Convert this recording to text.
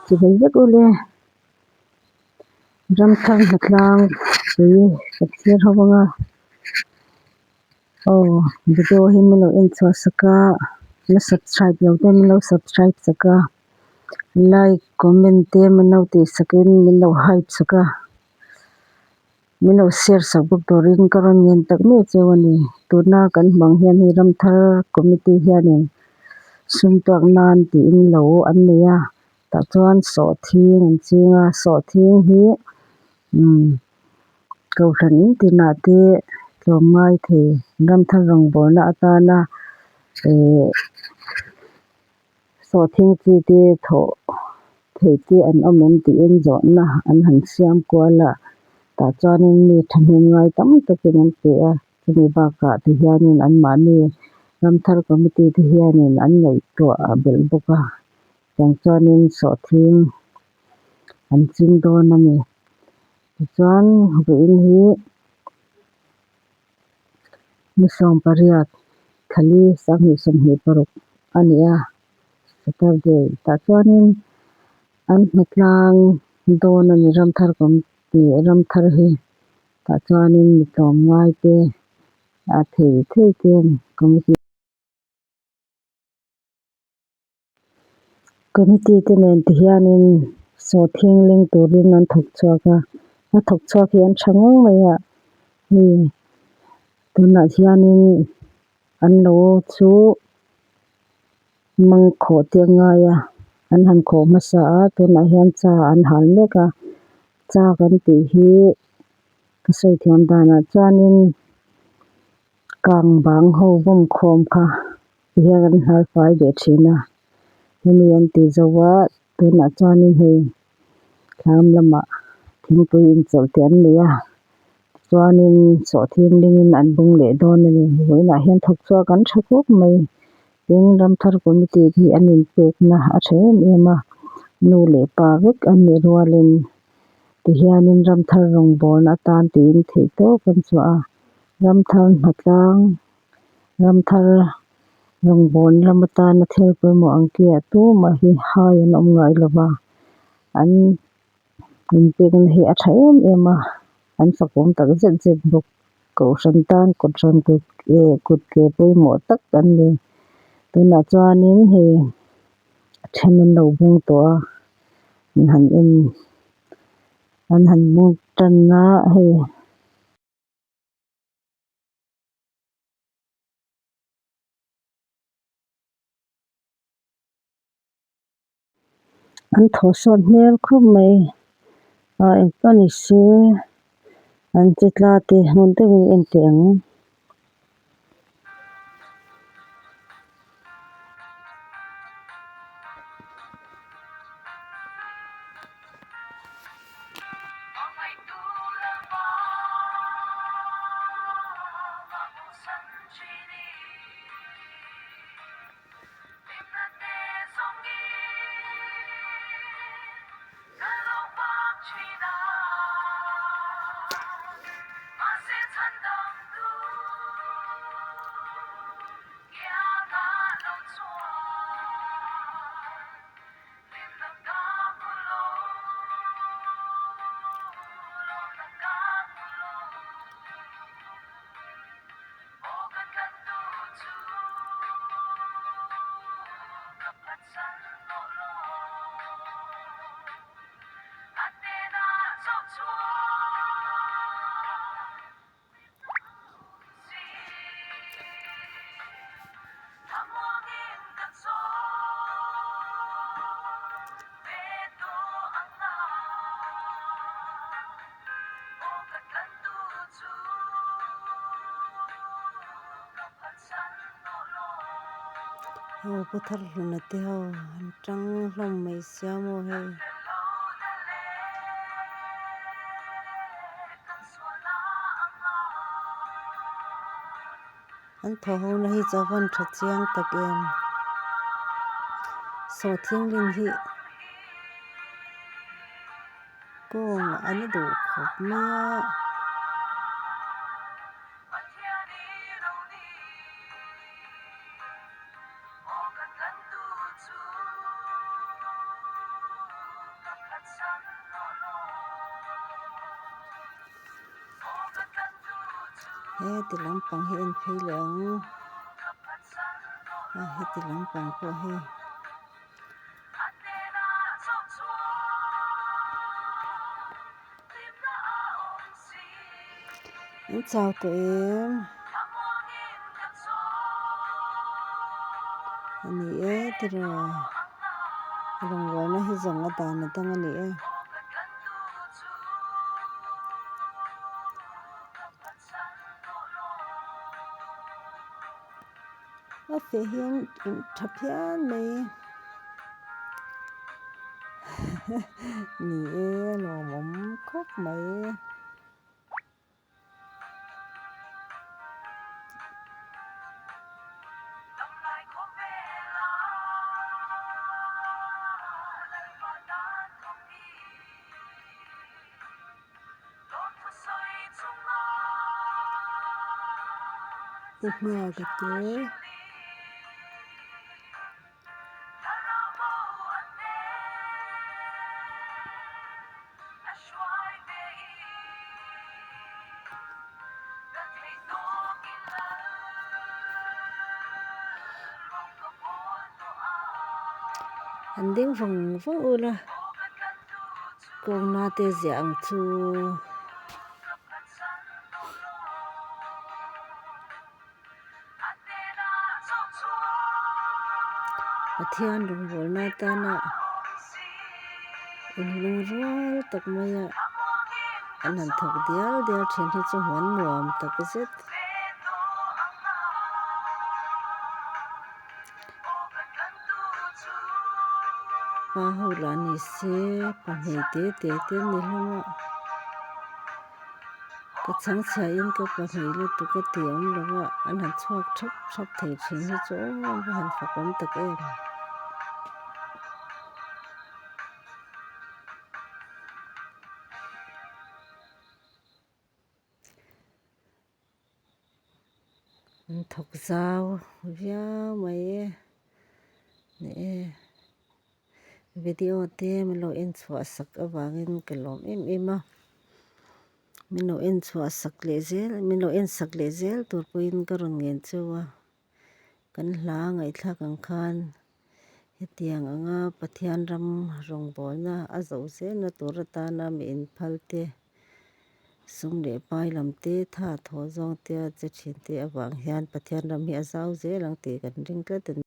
chỉ thấy rất ule ram thang thật lang thì sắp xếp không nga video hi mình in cho saka na subscribe yo te mình subscribe saka like comment te mình ti sakin mình hype saka mình share sa book dorin karon yen tak me chewani tuna kan bang hian hi ram thar committee hianin sum tak nan ti in lo an neya ta chuan so thing an chinga so thing hi ko ran ti na te tlomai the ram thar rong borna atana so thing chi te tho the chi an omen ti in zo na an han siam kwala ta chuanin mi thanin ngai tam takin an pe a chumi ba ka ti hianin an mani ram thar committee ti hianin an nei to a bel boka chang chuanin so thing an ching don ani chuan ruin hi misong pariat khali sanghi somhi paruk ania Saturday ta chuanin an hmetlang don ani ram thar committee ram thar hi ta chuanin mi tlawm ngai te a thei ten committee te nen ti hianin so thing ling turin an thok chhuaka a thok chhuak hi an thangawng mai a ni tuna hianin an lo chu mang kho te ngaia an han kho masa a tuna hian cha an hal mek a cha kan ti hi ka sei thiam dana chuanin kang bang ho bom khom kha hian an har fai de thina hemi an ti zowa tuna chuanin hei thlam lama thingpui in chawh te an ni a chuanin so thing dingin an bung leh dawn ani voina hian thok chhuak an tha khawp mai tin ram thar committee hi an in pek na a then em a nu le pa vek an ni rualin ti hianin ram thar rong born atan tin thei to kan chu a ram thar hmatlang ram thar rong born lamata na thel pawimawh ang ki a tu ma hi hai an awm ngai lova an in pek na hi a tha em a an sakom tak zet bawk ko hran tan kawt hran kut ke pawimawh tak an ni tuna chuanin hei then an lo bung tawh a an han bung tan na hei an thaw sawn hmel khawp mai a engpani se an che tla te hmun deuhin en ti ang puthar hluna te ho an tang hlawm mai siam o hei an thaw ho na hi chawan tha chiang takin so thing ling hi kawng an du khawp mai a he ti lampang hi en phei leng he ti lampang pawh hi in chau to em ani e tira rangwalna hi zonga dan atang ani e a fe hian in thaphian mai ni e lawmom khawp mai ti hnia ka te an ding vong vong ula kong na te ziang chu pathian rungwal na tana in lung rual tak maya anan thok dial dial then hi chu hman nuam tak zet pa ho la ni se pa hmei te te ten ni hlama ka chang chha in ka pa hmei lu tu ka tiam lawa an han chuak thap thap thei thin hi chu han fakom tak em thok zau viau mai ne video te melo in chua sak awangin kalom em em a mino in chua sak le zel mino in sak le zel tur puin ka ron ngen chuwa kan hla ngai thlak ang khan hetiang anga pathian ram rong bolna a zo se na tur atana mi in phalte sum le pai lam te tha thaw zawng te che thin te awang hian pathian ram hi a zau zelang te kan ring tla ten